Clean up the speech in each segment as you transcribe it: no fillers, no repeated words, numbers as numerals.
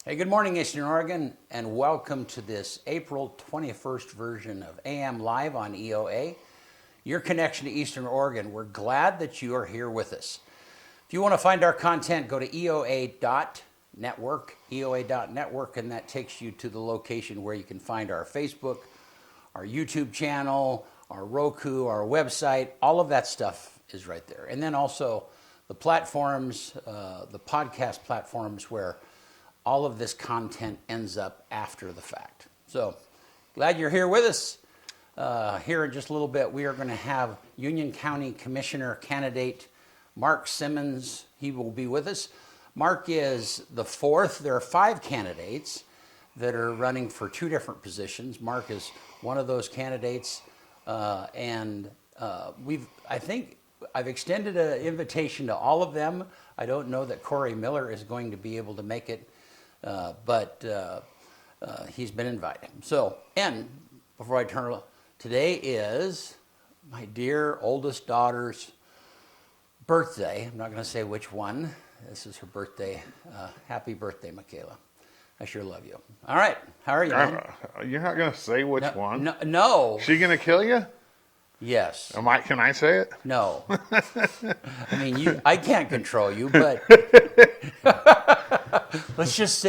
Hey, good morning, Eastern Oregon, and welcome to this April 21st version of AM Live on EOA, your connection to Eastern Oregon. We're glad that you are here with us. If you want to find our content, go to EOA.network, and that takes you to the location where you can find our Facebook, our YouTube channel, our Roku, our website. All of that stuff is right there. And then also the platforms, the podcast platforms where all of this content ends up after the fact. So glad you're here with us. Here in just a little bit, we are going to have Union County Commissioner candidate Mark Simmons. He will be with us. Mark is the fourth. There are 5 candidates that are running for 2 different positions. Mark is one of those candidates, and I think I've extended an invitation to all of them. I don't know that Corey Miller is going to be able to make it. But he's been invited. So, and before I turn, today is my dear oldest daughter's birthday. I'm not going to say which one. This is her birthday. Happy birthday, Michaela. I sure love you. All right. How are you, man? You're not going to say which one? No. She going to kill you? Yes. Can I say it? No. I mean, I can't control you, but let's just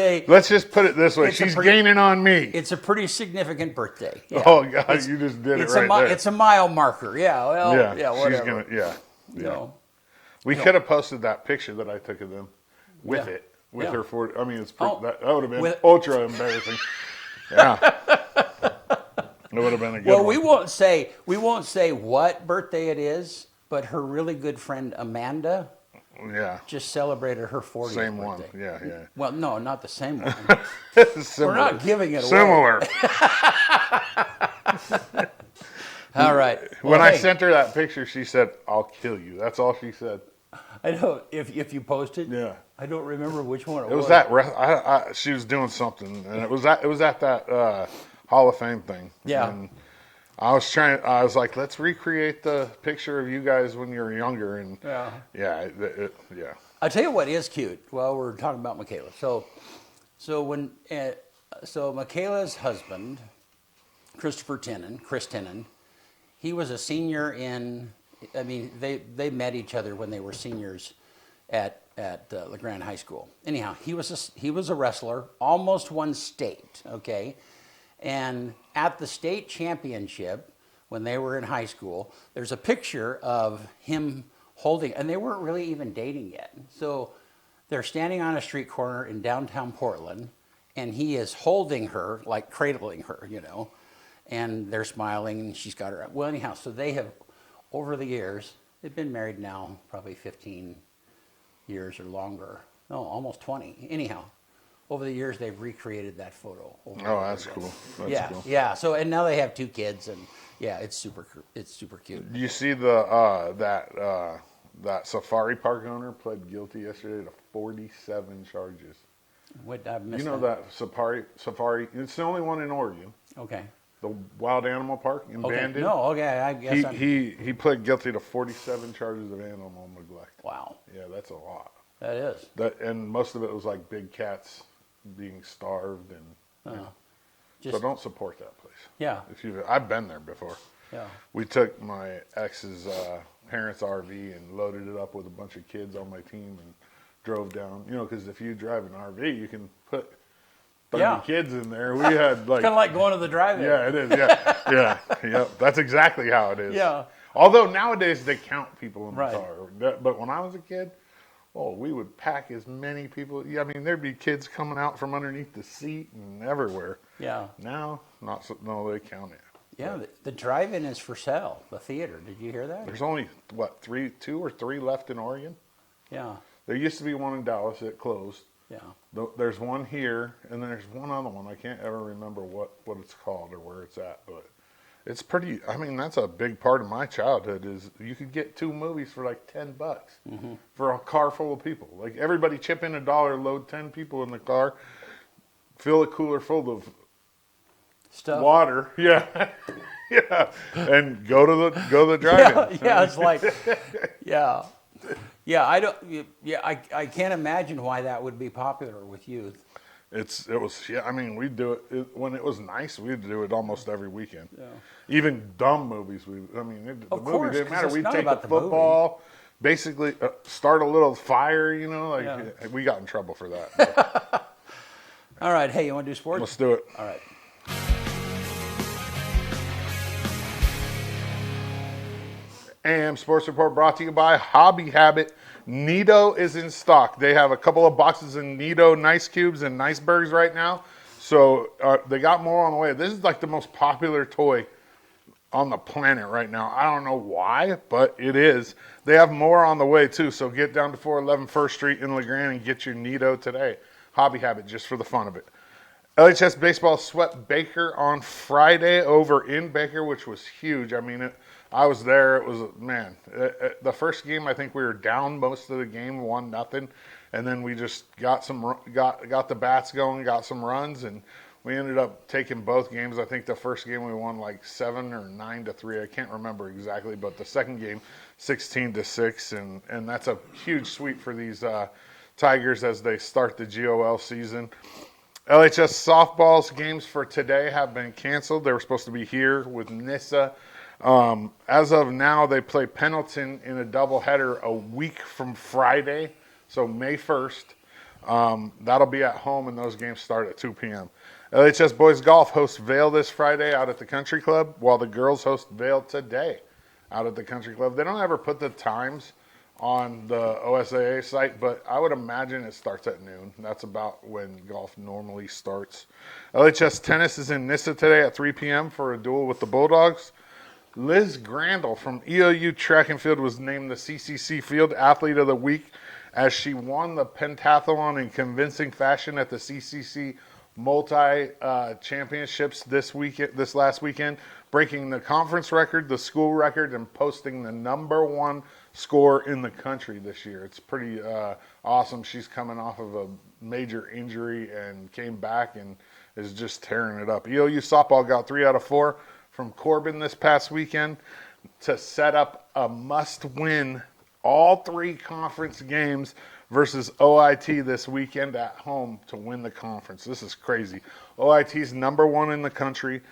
put it this way. She's gaining on me. It's a pretty significant birthday. Yeah. Oh, God, you just did it right there. It's a mile marker. Yeah, well, yeah, whatever. She's going to, No. We could have posted that picture that I took of them with it. With her 40. I mean, it's pretty, that would have been ultra embarrassing. Yeah. It would have been a good one. Well, we won't say what birthday it is, but her really good friend Amanda just celebrated her 40th same birthday. One. Yeah. Well, no, not the same one. We're not giving it away. Similar. All right. When I sent her that picture, she said, "I'll kill you." That's all she said. I know. If you posted, I don't remember which one it was. It was that she was doing something, and it was at that Hall of Fame thing. Yeah. And I was like, let's recreate the picture of you guys when you were younger, and yeah. I'll tell you what is cute. Well, we're talking about Michaela. So Michaela's husband, Chris Tinnan, he was a senior they met each other when they were seniors at LeGrand High School. Anyhow, he was a wrestler, almost won state, okay? And at the state championship, when they were in high school, there's a picture of him holding, and they weren't really even dating yet. So they're standing on a street corner in downtown Portland, and he is holding her, like cradling her, and they're smiling, and she's got her. Well, anyhow, so they have, over the years, they've been married now probably 15 years or longer. No, almost 20. Anyhow. Over the years, they've recreated that photo. That's cool. That's cool. Yeah. So, and now they have 2 kids, and it's super cute. You see that safari park owner pled guilty yesterday to 47 charges. What I've missed? That safari. It's the only one in Oregon. Okay. The wild animal park in Bandon. No. Okay. I guess he pled guilty to 47 charges of animal neglect. Wow. Yeah, that's a lot. That is. And most of it was like big cats being starved, and so don't support that place. Yeah. I've been there before. Yeah. We took my ex's parents' RV and loaded it up with a bunch of kids on my team and drove down. Because if you drive an RV, you can put 30 kids in there. We had kind of like going to the drive-in. Yeah, it is. Yeah, Yep. That's exactly how it is. Yeah. Although nowadays they count people in the right. car, but when I was a kid. Oh, we would pack as many people. Yeah, I mean, there'd be kids coming out from underneath the seat and everywhere. Yeah. Now, no, they count it. Yeah, the drive-in is for sale. The theater. Did you hear that? There's only 2 or 3 left in Oregon. Yeah. There used to be one in Dallas that closed. Yeah. There's one here, and then there's one other one. I can't ever remember what it's called or where it's at, but it's pretty. I mean, that's a big part of my childhood. Is you could get 2 movies for like $10 for a car full of people. Like everybody chip in $1, load 10 people in the car, fill a cooler full of stuff, water, and go to the drive-in. It's like, I don't. I can't imagine why that would be popular with youth. It was, yeah, I mean, we'd do it when it was nice. We'd do it almost every weekend. Yeah. Even dumb movies. The Of movie course, didn't 'cause matter. it's We'd not take the about the movie. football, basically start a little fire, you know, like Yeah. we got in trouble for that. All right. Hey, you want to do sports? Let's do it. All right. AM Sports Report brought to you by Hobby Habit. Nito is in stock. They have a couple of boxes of Nito Nice Cubes and Nice Burgers right now. So they got more on the way. This is like the most popular toy on the planet right now. I don't know why, but it is. They have more on the way too. So get down to 411 First Street in LeGrand and get your Nito today. Hobby Habit, just for the fun of it. LHS Baseball swept Baker on Friday over in Baker, which was huge. I mean, I was there. It was, man, the first game, I think we were down most of the game, 1-0. And then we just got the bats going, got some runs, and we ended up taking both games. I think the first game we won like 7 or 9-3. I can't remember exactly, but the second game, 16-6. And that's a huge sweep for these Tigers as they start the GOL season. LHS softball's games for today have been canceled. They were supposed to be here with Nissa. As of now, they play Pendleton in a doubleheader a week from Friday, so May 1st. That'll be at home, and those games start at 2 p.m. LHS boys golf hosts Vail this Friday out at the Country Club, while the girls host Vail today out at the Country Club. They don't ever put the times on the OSAA site, but I would imagine it starts at noon. That's about when golf normally starts. LHS tennis is in Nissa today at 3 p.m. for a duel with the Bulldogs. Liz Grandel from EOU Track and Field was named the CCC Field Athlete of the Week as she won the pentathlon in convincing fashion at the CCC Championships this last weekend, breaking the conference record, the school record, and posting the #1 score in the country this year. It's pretty awesome. She's coming off of a major injury and came back and is just tearing it up. EOU softball got 3 out of 4 from Corbin this past weekend to set up a must-win all 3 conference games versus OIT this weekend at home to win the conference. This is crazy. OIT's #1 in the country.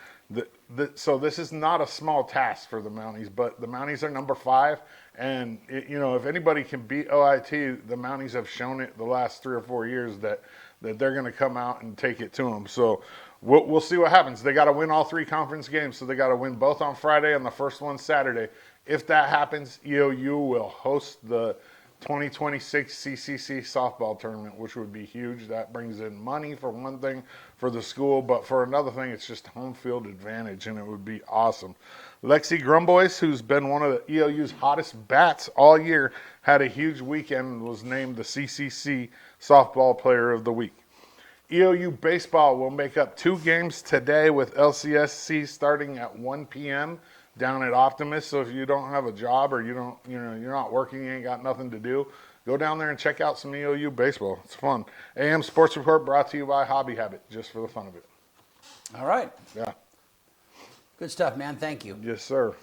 So this is not a small task for the Mounties, but the Mounties are #5. And, if anybody can beat OIT, the Mounties have shown it the last 3 or 4 years that they're going to come out and take it to them. So we'll see what happens. They got to win all 3 conference games, so they got to win both on Friday and the first one Saturday. If that happens, EOU will host the 2026 CCC softball tournament, which would be huge. That brings in money for one thing for the school, but for another thing, it's just home field advantage, and it would be awesome. Lexi Grumbois, who's been one of the EOU's hottest bats all year, had a huge weekend and was named the CCC Softball Player of the Week. EOU baseball will make up 2 games today with LCSC starting at 1 p.m. down at Optimus. So if you don't have a job or you're not working, you ain't got nothing to do, go down there and check out some EOU baseball. It's fun. AM Sports Report brought to you by Hobby Habit, just for the fun of it. All right. Yeah. Good stuff, man. Thank you. Yes, sir.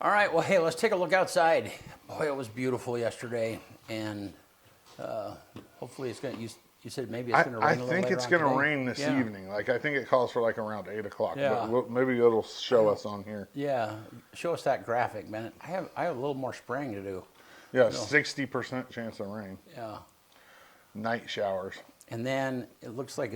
All right. Well, hey, let's take a look outside. Boy, it was beautiful yesterday, and hopefully it's going to. You said maybe it's going to rain a little I think later it's on going to today? rain this evening. I think it calls for around 8 o'clock. Yeah. But maybe it'll show us on here. Yeah. Show us that graphic, man. I have a little more spraying to do. Yeah, 60% chance of rain. Yeah. Night showers. And then it looks like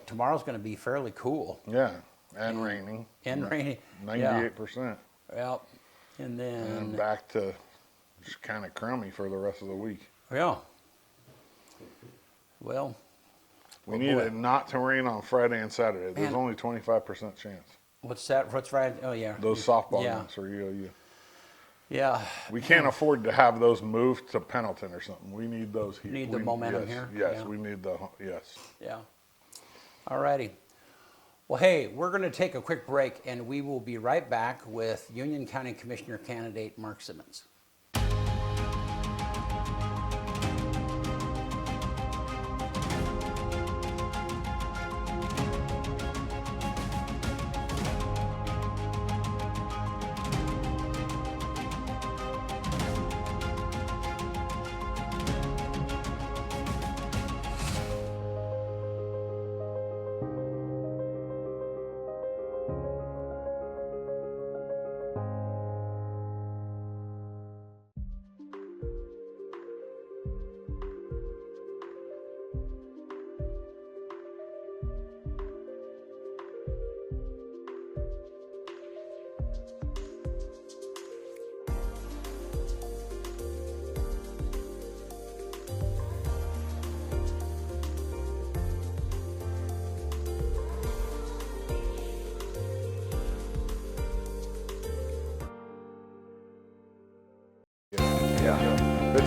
tomorrow's going to be fairly cool. Yeah, and raining. And rainy. 98%. Yeah. And then. And back to just kind of crummy for the rest of the week. Yeah. Well. We need it not to rain on Friday and Saturday. There's Man. only 25% chance. What's that? What's Friday? Oh, yeah. Those softball Yeah. games for EOU. Yeah. We can't afford to have those moved to Pendleton or something. We need those here. Need the momentum here? Yes, Yeah. we need yes. Yeah. All righty. Well, hey, we're going to take a quick break, and we will be right back with Union County Commissioner candidate Mark Simmons.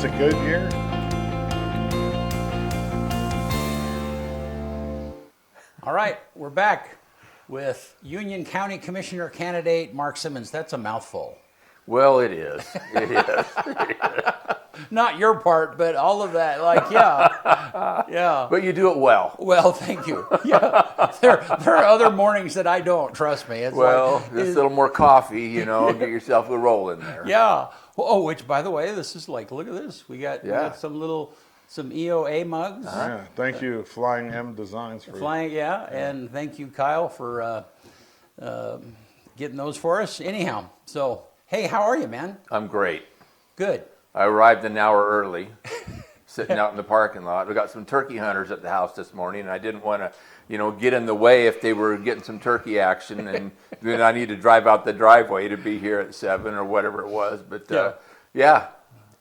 it's a good year. All right, we're back with Union County Commissioner candidate Mark Simmons. That's a mouthful. Well, it is. It is. Not your part, but all of that. Like, yeah, yeah. But you do it well. Well, thank you. Yeah, there are other mornings that I don't. Trust me. It's Well, like, just a little more coffee, you know, get yourself a roll in there. yeah. Oh, which by the way, this is like, look at this. We got Yeah. some EOA mugs. Yeah, thank you, Flying M Designs, for Flying, yeah, and thank you, Kyle, for getting those for us. Anyhow, so hey, how are you, man? I'm great. Good. I arrived an hour early, sitting out in the parking lot. We got some turkey hunters at the house this morning, and I didn't want to, you know, get in the way if they were getting some turkey action, and then I need to drive out the driveway to be here at 7 or whatever it was. But yeah,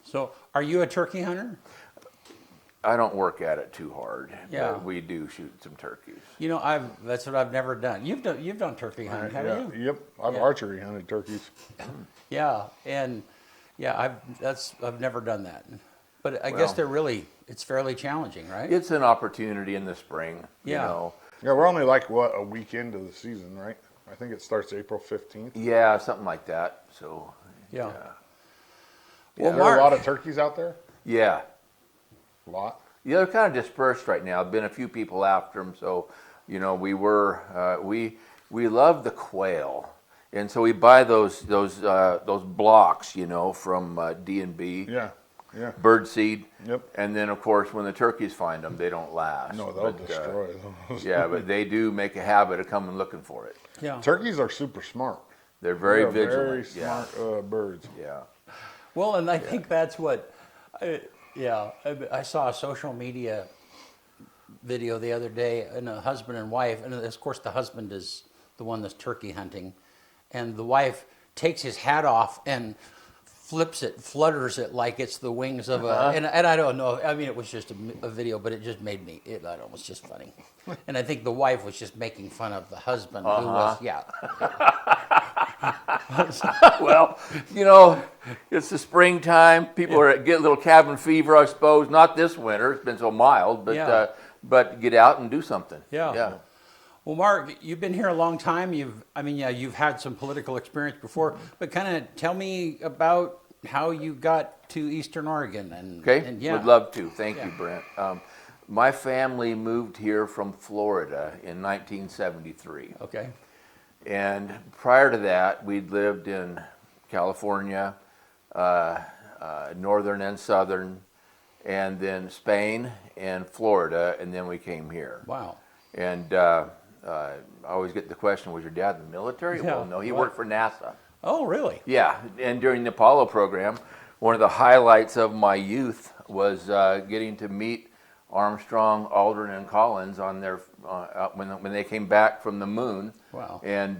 So, are you a turkey hunter? I don't work at it too hard. Yeah. But we do shoot some turkeys. You know, that's what I've never done. You've done turkey hunting, haven't you? Yep, I've Yeah. archery hunted turkeys. Yeah, and yeah, I've never done that. But I guess it's fairly challenging, right? It's an opportunity in the spring. Yeah. You know. Yeah, we're only like, a week into the season, right? I think it starts April 15th. Yeah, something like that. So. Yeah. Yeah. Well, There are Mark, a lot of turkeys out there? Yeah. A lot. Yeah, they're kind of dispersed right now. Been a few people after them, so you know we love the quail, and so we buy those blocks, you know, from D&B, Yeah, yeah. bird seed. Yep. And then of course when the turkeys find them, they don't last. No, they'll But, destroy those. Yeah, but they do make a habit of coming looking for it. yeah. Turkeys are super smart. They're very They're vigilant. Very smart birds. Yeah. Well, and I think that's what, I saw a social media video the other day, and a husband and wife, and of course the husband is the one that's turkey hunting, and the wife takes his hat off and flutters it like it's the wings of a, and I don't know, I mean, it was just a video, but it just made me, I don't know, it was just funny. And I think the wife was just making fun of the husband, who was, yeah. Well, you know, it's the springtime. People are get a little cabin fever, I suppose. Not this winter; it's been so mild. But Yeah. But get out and do something. Yeah. Yeah. Well, Mark, you've been here a long time. You've had some political experience before, but kind of tell me about how you got to Eastern Oregon. Okay. And yeah. Would love to. Thank Yeah. you, Brent. My family moved here from Florida in 1973. Okay. And prior to that, we'd lived in California, northern and southern, and then Spain and Florida, and then we came here. Wow. And I always get the question, was your dad in the military? Yeah. Well, no, he What? worked for NASA. Oh, really? Yeah, and during the Apollo program, one of the highlights of my youth was getting to meet Armstrong, Aldrin, and Collins on their when they came back from the moon. Wow. And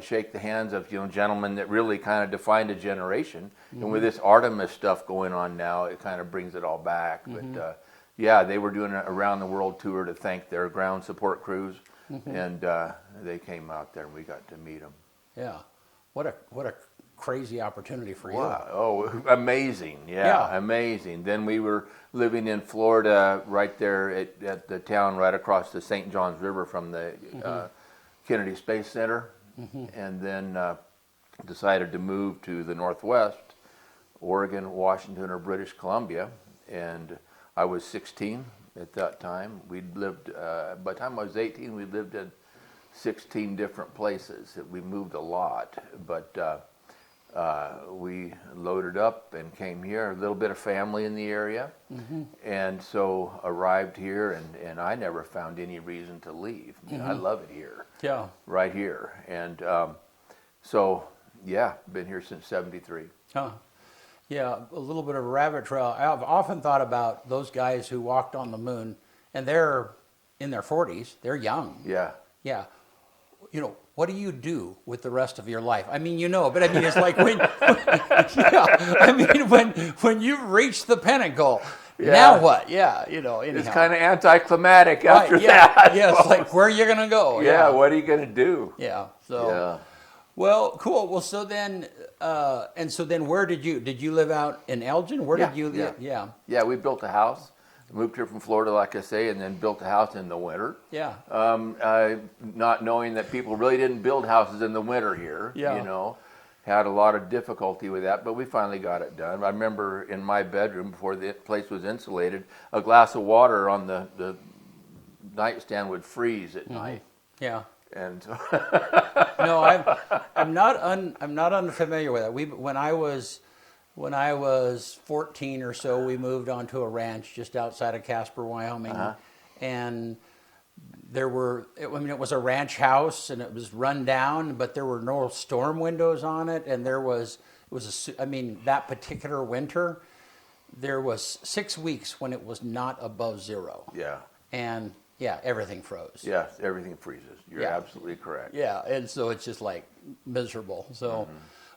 shake the hands of gentlemen that really kind of defined a generation. And with this Artemis stuff going on now, it kind of brings it all back. But yeah, they were doing an around the world tour to thank their ground support crews, and they came out there and we got to meet them. Yeah. What a crazy opportunity for you. Wow. Oh, amazing. Yeah. Amazing. Then we were living in Florida right there at the town right across the St. Johns River from the Kennedy Space Center. And then decided to move to the Northwest, Oregon, Washington, or British Columbia. And I was 16 at that time. We'd lived, by the time I was 18, we lived in 16 different places. We moved a lot, but we loaded up and came here, a little bit of family in the area, and so arrived here, and I never found any reason to leave. I mean, I love it here, Yeah. right here. And so, yeah, been here since '73. Huh. Yeah, a little bit of a rabbit trail. I've often thought about those guys who walked on the moon, and they're in their 40s. They're young. Yeah. Yeah. What do you do with the rest of your life? I mean, but I mean, it's like when when you reach the pinnacle, Yeah. now what? Yeah, anyhow. It's kind of anticlimactic Right, after yeah, that. yeah, it's like, where are you going to go? Yeah, what are you going to do? Yeah. So, Well, cool. Well, so then, where did you live out in Elgin? Where did you? Yeah. Yeah, we built a house. Moved here from Florida, like I say, and then built a house in the winter. Yeah. Not knowing that people really didn't build houses in the winter here. Yeah. You know, had a lot of difficulty with that, but we finally got it done. I remember in my bedroom, before the place was insulated, a glass of water on the nightstand would freeze at night. Yeah. And so No, I'm not unfamiliar with it. When I was 14 or so, we moved onto a ranch just outside of Casper, Wyoming, and it was a ranch house, and it was run down, but there were no storm windows on it, and that particular winter, there was 6 weeks when it was not above zero. yeah, And everything froze. yeah, everything freezes. You're Yeah. absolutely correct. Yeah, and so it's just like miserable. So,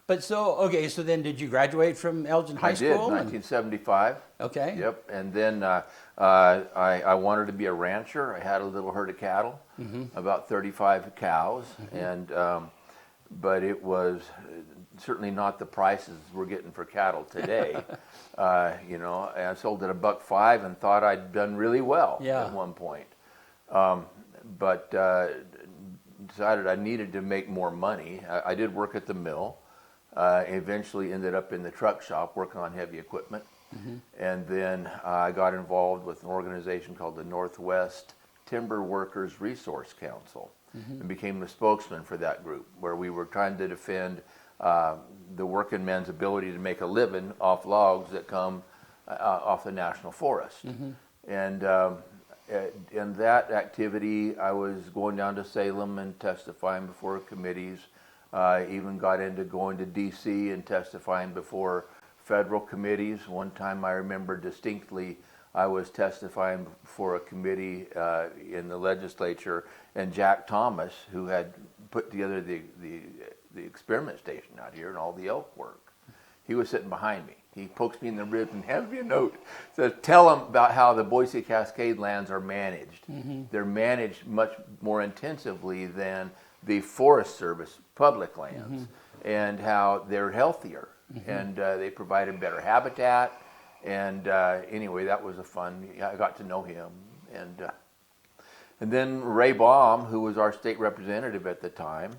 okay. So then, did you graduate from Elgin High I did, School? 1975. Okay. Yep, and then I wanted to be a rancher. I had a little herd of cattle, about 35 cows, and but it was certainly not the prices we're getting for cattle today. You know, and I sold at $1.05 and thought I'd done really well at one point, but decided I needed to make more money. I did work at the mill. Eventually ended up in the truck shop working on heavy equipment. And then I got involved with an organization called the Northwest Timber Workers Resource Council and became the spokesman for that group, where we were trying to defend the working men's ability to make a living off logs that come off the national forest. And in that activity, I was going down to Salem and testifying before committees. Even got into going to D.C. and testifying before federal committees. One time I remember distinctly, I was testifying before a committee in the legislature, and Jack Thomas, who had put together the experiment station out here and all the elk work, he was sitting behind me. He pokes me in the ribs and hands me a note. Says, tell him about how the Boise Cascade lands are managed. They're managed much more intensively than the Forest Service public lands, and how they're healthier, and they provided better habitat. And anyway, that was I got to know him. And then Ray Baum, who was our state representative at the time,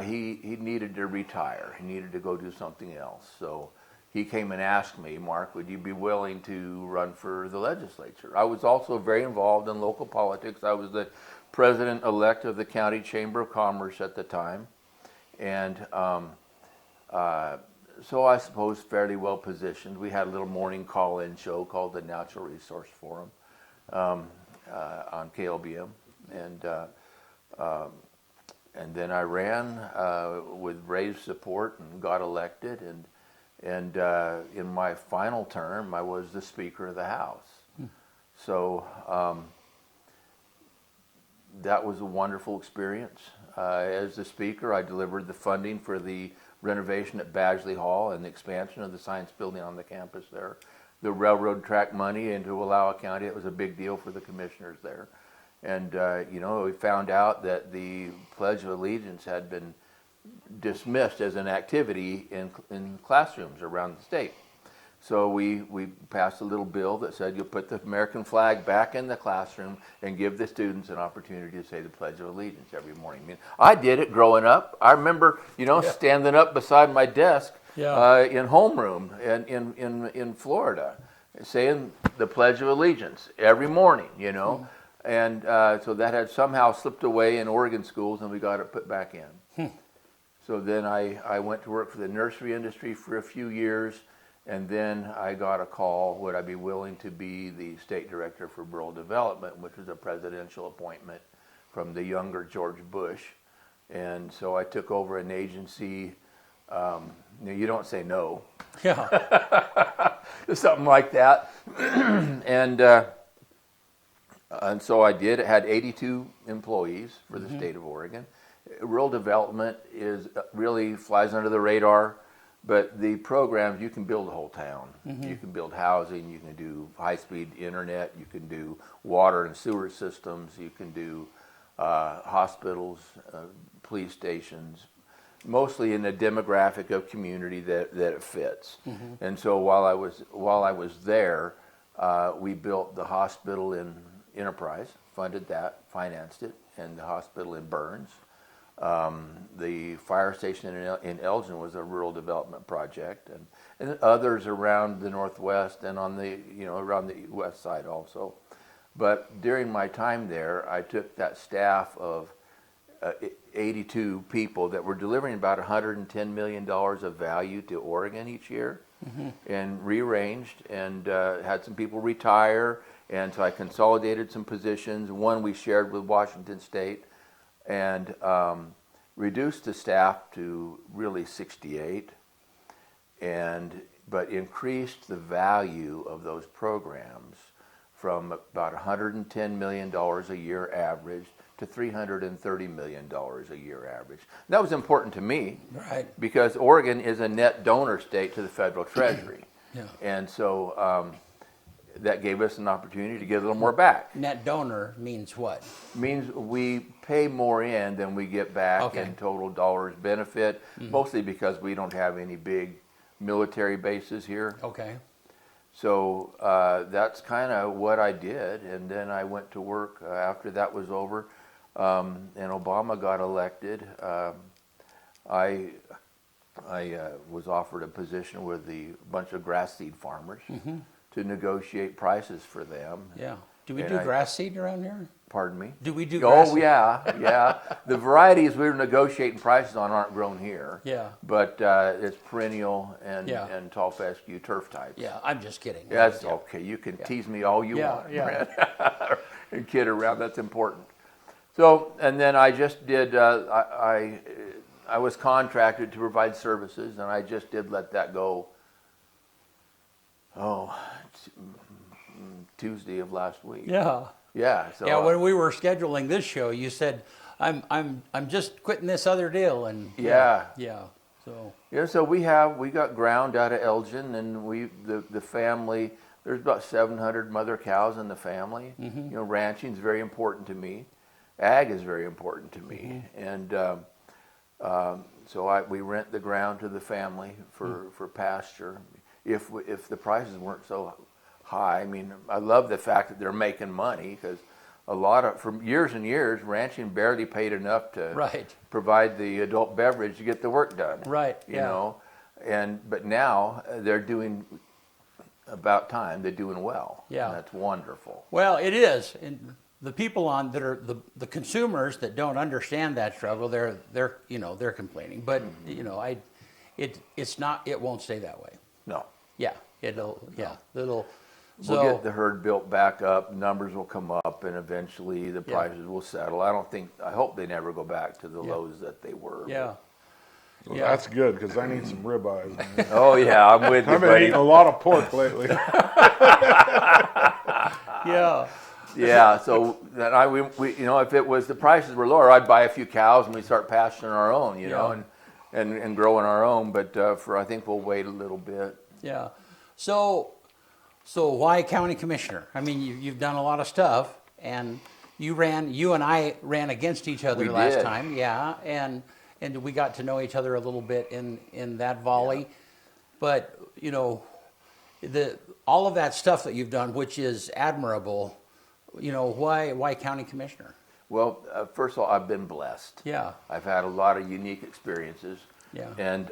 he needed to retire. He needed to go do something else. So he came and asked me, Mark, would you be willing to run for the legislature? I was also very involved in local politics. I was the president-elect of the County Chamber of Commerce at the time. And so I suppose fairly well positioned. We had a little morning call-in show called the Natural Resource Forum on KLBM. And then I ran with Ray's support and got elected. And in my final term, I was the Speaker of the House. So that was a wonderful experience. As the Speaker, I delivered the funding for the renovation at Badgley Hall and the expansion of the science building on the campus there. The railroad track money into Wallowa County, it was a big deal for the commissioners there. And, we found out that the Pledge of Allegiance had been dismissed as an activity in classrooms around the state. So we passed a little bill that said you'll put the American flag back in the classroom and give the students an opportunity to say the Pledge of Allegiance every morning. I mean, I did it growing up. I remember, standing up beside my desk in homeroom in Florida, saying the Pledge of Allegiance every morning, And so that had somehow slipped away in Oregon schools, and we got it put back in. So then I went to work for the nursery industry for a few years. And then I got a call, would I be willing to be the state director for rural development, which was a presidential appointment from the younger George Bush. And so I took over an agency. You don't say no. Yeah. Something like that. And so I did. It had 82 employees for the state of Oregon. Rural development really flies under the radar. But the programs, you can build a whole town. You can build housing, you can do high-speed internet, you can do water and sewer systems, you can do hospitals, police stations, mostly in the demographic of community that it fits. And so while I was there, we built the hospital in Enterprise, funded that, financed it, and the hospital in Burns. The fire station in Elgin was a rural development project, and others around the Northwest and on the around the West Side also. But during my time there, I took that staff of 82 people that were delivering about $110 million of value to Oregon each year, and rearranged and had some people retire, and so I consolidated some positions. One we shared with Washington State, and reduced the staff to really 68, but increased the value of those programs from about $110 million a year average to $330 million a year average. That was important to me, Right. because Oregon is a net donor state to the federal treasury. Yeah. And so that gave us an opportunity to get a little more back. Net donor means what? Means we pay more in than we get back Okay. in total dollars benefit, mostly because we don't have any big military bases here. Okay. So that's kind of what I did, and then I went to work after that was over, and Obama got elected. I was offered a position with a bunch of grass seed farmers to negotiate prices for them. Yeah. Do we And do I- grass seed around here? Pardon me? Do we do grass Oh, seed? yeah. The varieties we were negotiating prices on aren't grown here. Yeah. But it's perennial and, Yeah. and tall fescue turf types. Yeah, I'm just kidding. That's Yeah. okay. You can tease me all you Yeah, want, yeah. Brent. And kid around. That's important. So, and then I just did. I was contracted to provide services, and I just did let that go. Tuesday of last week. Yeah. Yeah. So Yeah, when we were scheduling this show, you said, I'm just quitting this other deal, and Yeah. yeah. So Yeah, so we got ground out of Elgin, and the family. There's about 700 mother cows in the family. Ranching is very important to me. Ag is very important to me, and so we rent the ground to the family for pasture. If the prices weren't so high, I mean, I love the fact that they're making money, because for years and years, ranching barely paid enough to Right. provide the adult beverage to get the work done. Right, You yeah. know, but now they're doing about time. They're doing well. Yeah. And that's wonderful. well, it is, and the people that are the consumers that don't understand that struggle, they're complaining, but it won't stay that way. No. Yeah, it'll. We'll get the herd built back up, numbers will come up, and eventually the Yeah. prices will settle. I hope they never go back to the lows that they were. Yeah. Well, Yeah. that's good, because I need some ribeyes. Man. Oh yeah, I'm with you, I've been buddy. eating a lot of pork lately. Yeah. Yeah, so then we if it was the prices were lower, I'd buy a few cows and we start pasturing our own, and growing our own. But I think we'll wait a little bit. Yeah. So why county commissioner? I mean, you've done a lot of stuff, and you and I ran against each other We last did. time. Yeah, and we got to know each other a little bit in that volley. But all of that stuff that you've done, which is admirable. Why county commissioner? Well, first of all, I've been blessed. Yeah. I've had a lot of unique experiences. Yeah. And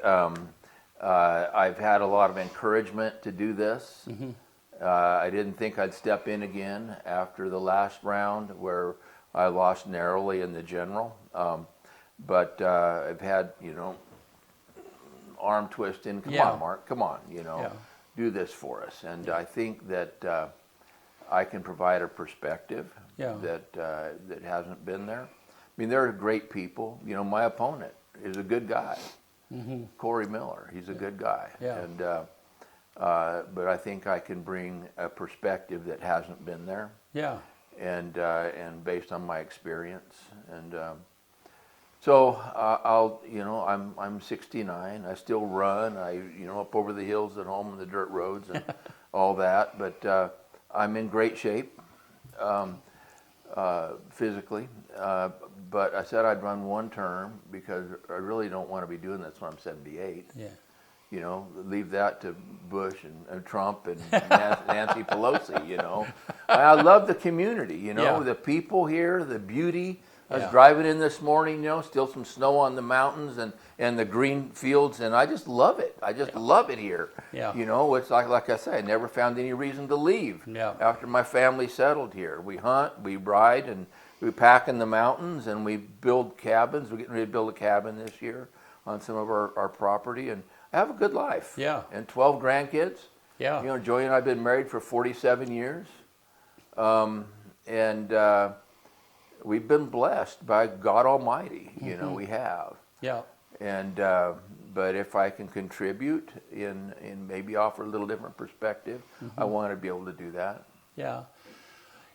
I've had a lot of encouragement to do this. I didn't think I'd step in again after the last round, where I lost narrowly in the general. But I've had, arm twisting. Come Yeah. on, Mark. Come on, Yeah. do this for us. And I think that I can provide a perspective Yeah. that hasn't been there. I mean, there are great people. My opponent is a good guy. Corey Miller, he's a good guy. Yeah. And but I think I can bring a perspective that hasn't been there, Yeah. and based on my experience. And so I'm 69. I still run. Up over the hills at home on the dirt roads and all that. But I'm in great shape. physically. But I said I'd run one term because I really don't want to be doing this when I'm 78. Yeah. You know, leave that to Bush and Trump and Nancy Pelosi, you know. I love the community, you know, Yeah. the people here, the beauty. I was Yeah. driving in this morning, you know, still some snow on the mountains and the green fields, and I just love it. I just love it here. Yeah. You know, it's like I say, I never found any reason to leave Yeah. after my family settled here. We hunt, we ride, and we pack in the mountains, and we build cabins. We're getting ready to build a cabin this year on some of our property, and I have a good life. Yeah. And 12 grandkids. Yeah. You know, Joey and I have been married for 47 years. We've been blessed by God Almighty. You know, we have. Yeah. And but if I can contribute in maybe offer a little different perspective, I want to be able to do that. Yeah.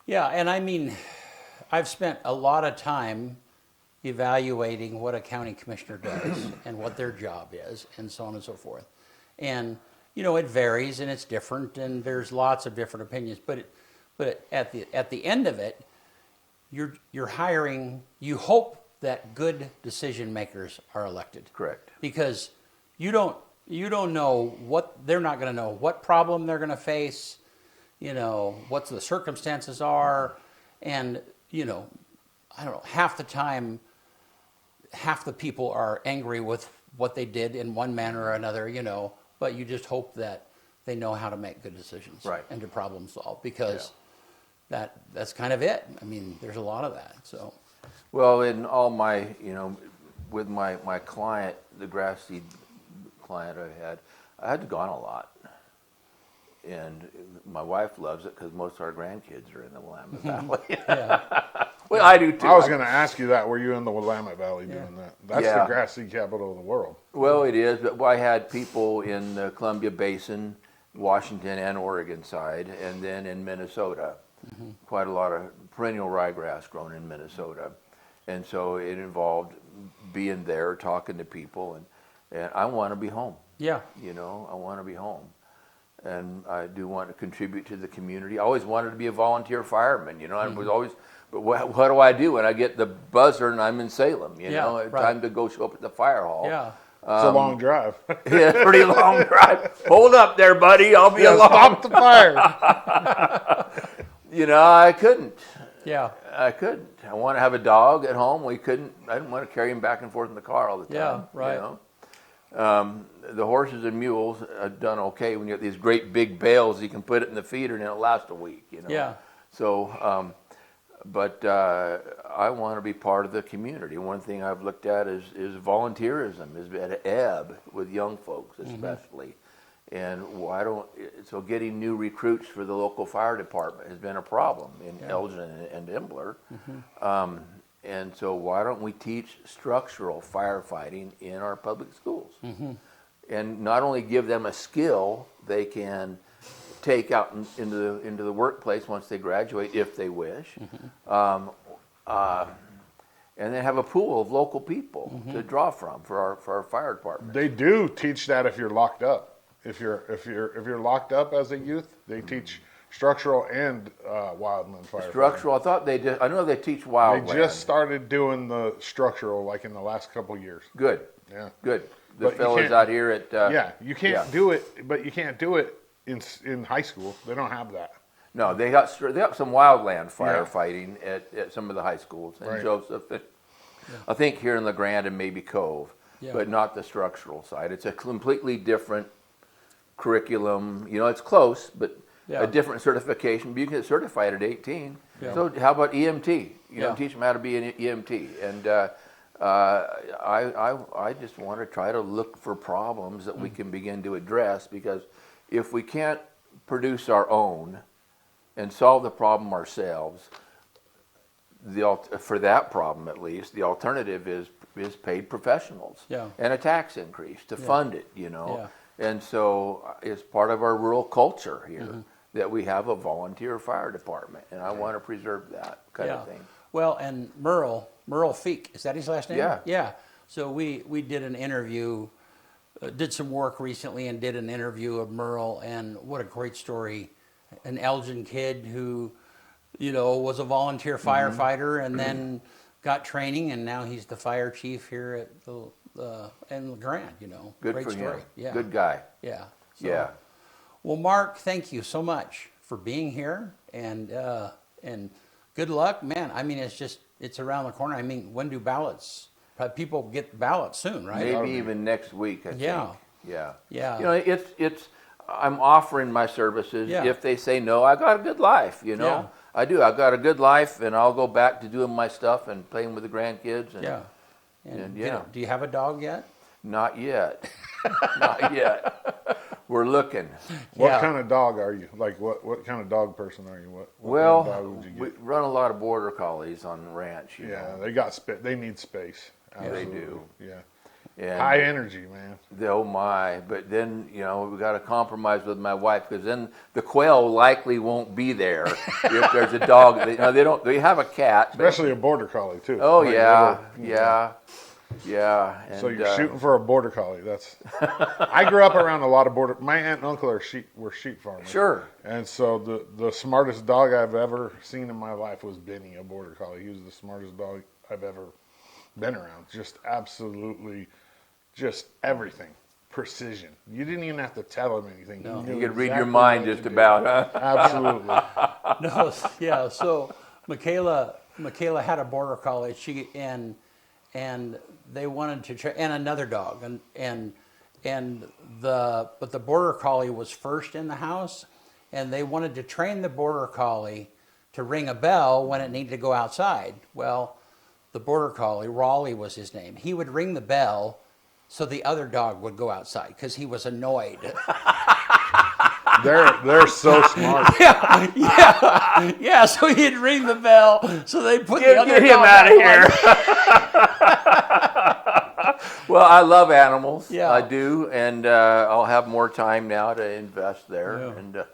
Yeah, and I mean, I've spent a lot of time evaluating what a county commissioner does and what their job is and so on and so forth. And, you know, it varies and it's different and there's lots of different opinions, but at the end of it, you're hiring, you hope that good decision makers are elected. Correct. Because you don't know what, they're not going to know what problem they're going to face, you know, what the circumstances are, and, you know, I don't know, half the time, half the people are angry with what they did in one manner or another, you know, but you just hope that they know how to make good decisions Right. and to problem solve, because that's kind of it. I mean, there's a lot of that, so. Well, in all my, you know, with my client, the grass seed client I had to go on a lot. And my wife loves it because most of our grandkids are in the Willamette Valley. Yeah. Well, I do too. I was going to ask you that. Were you in the Willamette Valley doing that? That's Yeah. the grass seed capital of the world. Well, it is, but I had people in the Columbia Basin, Washington and Oregon side, and then in Minnesota. Quite a lot of perennial ryegrass grown in Minnesota. And so it involved being there, talking to people, and I want to be home. Yeah. You know, I want to be home. And I do want to contribute to the community. I always wanted to be a volunteer fireman, you know. I was always, but what do I do when I get the buzzer and I'm in Salem, you know? It's time to go show up at the fire hall. Yeah. It's a long drive. Yeah, pretty long drive. Hold up there, buddy. I'll be along. Stop the fire. You know, I couldn't. Yeah. I couldn't. I want to have a dog at home. I didn't want to carry him back and forth in the car all the time. Yeah, right. You know? The horses and mules have done okay when you get these great big bales. You can put it in the feeder and it'll last a week. You know. Yeah. So, but I want to be part of the community. One thing I've looked at is volunteerism is at an ebb with young folks, especially. And so getting new recruits for the local fire department has been a problem in Elgin and Imbler. And so why don't we teach structural firefighting in our public schools? And not only give them a skill they can take out into the workplace once they graduate, if they wish, and then have a pool of local people to draw from for our fire department. They do teach that if you're locked up. If you're locked up as a youth, they teach structural and wildland firefighting. Structural, I thought they did. I know they teach wildland. They just started doing the structural like in the last couple of years. Good. Yeah. Good. The But you fellows can't- out here at You can't do it, but you can't do it in high school. They don't have that. No, they got some wildland firefighting at some of the high schools, and Right. Joseph. I think here in LeGrand and maybe Cove, Yeah. but not the structural side. It's a completely different curriculum. You know, it's close, but Yeah. a different certification. But you can get certified at 18. Yeah. So how about EMT? You know, Yeah. teach them how to be an EMT. And I just want to try to look for problems that we can begin to address, because if we can't produce our own and solve the problem ourselves, for that problem at least, the alternative is paid professionals Yeah. and a tax increase to fund it, you know. Yeah. And so it's part of our rural culture here that we have a volunteer fire department, and I want to preserve that kind of thing. Well, and Merle Feek, is that his last name? Yeah. Yeah. So we did an interview, did some work recently and did an interview of Merle, and what a great story. An Elgin kid who was a volunteer firefighter and then got training, and now he's the fire chief here at in La Grande. Good Great for story. him. Yeah. Good guy. Yeah. Yeah. Well, Mark, thank you so much for being here, and good luck, man. I mean, it's around the corner. I mean, when do ballots? People get ballots soon, right? Maybe even next week, I think. Yeah. Yeah. Yeah. It's I'm offering my services. Yeah. If they say no, I got a good life, Yeah. I do. I got a good life, and I'll go back to doing my stuff and playing with the grandkids. And Yeah. And yeah. do you have a dog yet? Not yet. Not yet. We're looking. What Yeah. kind of dog are you? Like, what kind of dog person are you? What Well, kind of dog would you we get? run a lot of border collies on the ranch. You Yeah, know. they need space. They Absolutely. do. Yeah. And High energy, man. oh my! But then we got to compromise with my wife, because then the quail likely won't be there if there's a dog. They don't. They have a cat. But, Especially a border collie too. oh Like yeah, little- yeah. And, So you're shooting for a border collie. That's. I grew up around a lot of border. My aunt and uncle were sheep farmers. Sure. And so the smartest dog I've ever seen in my life was Benny, a border collie. He was the smartest dog I've ever been around. Just absolutely, just everything, precision. You didn't even have to tell him anything. No. knew You could read your exactly mind what just to do. about, huh? Absolutely. No, yeah. So Michaela had a border collie. And they wanted to and another dog, but the border collie was first in the house, and they wanted to train the border collie to ring a bell when it needed to go outside. Well, the border collie, Raleigh was his name. He would ring the bell so the other dog would go outside because he was annoyed. They're so smart. Yeah. So he'd ring the bell, so they put the other Get him dog out of outside. here. Well, I love animals. Yeah. I do, and I'll have more time now to invest there. Yeah. And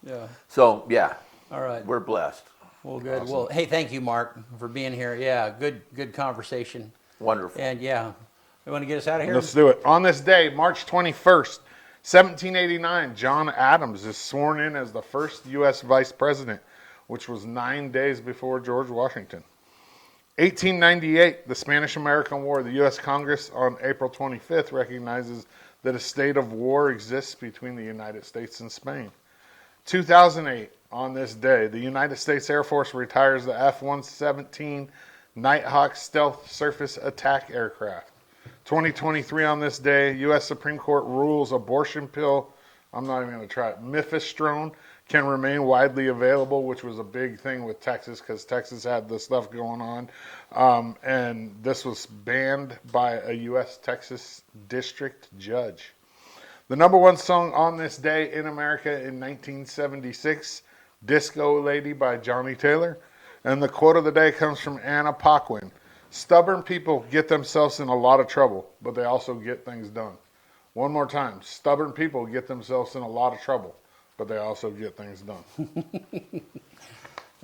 Yeah. so, yeah, All right. we're blessed. Well, good. Awesome. Well, hey, thank you, Mark, for being here. Yeah, good conversation. Wonderful. And yeah, you want to get us out of here? Let's do it. On this day, March 21st, 1789, John Adams is sworn in as the first U.S. vice president, which was 9 days before George Washington. 1898, the Spanish-American War. The U.S. Congress on April 25th recognizes that a state of war exists between the United States and Spain. 2008, on this day, the United States Air Force retires the F-117 Nighthawk stealth surface attack aircraft. 2023, on this day, U.S. Supreme Court rules abortion pill, I'm not even going to try it, mifestrone, can remain widely available, which was a big thing with Texas because Texas had this stuff going on. And this was banned by a U.S. Texas district judge. The number one song on this day in America in 1976, Disco Lady by Johnny Taylor. And the quote of the day comes from Anna Paquin. Stubborn people get themselves in a lot of trouble, but they also get things done. One more time. Stubborn people get themselves in a lot of trouble, but they also get things done.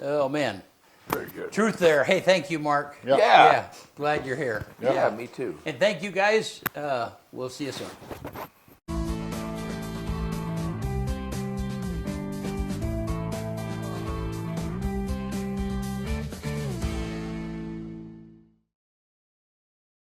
Oh, man. Very good. Truth there. Hey, thank you, Mark. Yep. Yeah. Glad you're here. Yeah, me too. And thank you, guys. We'll see you soon.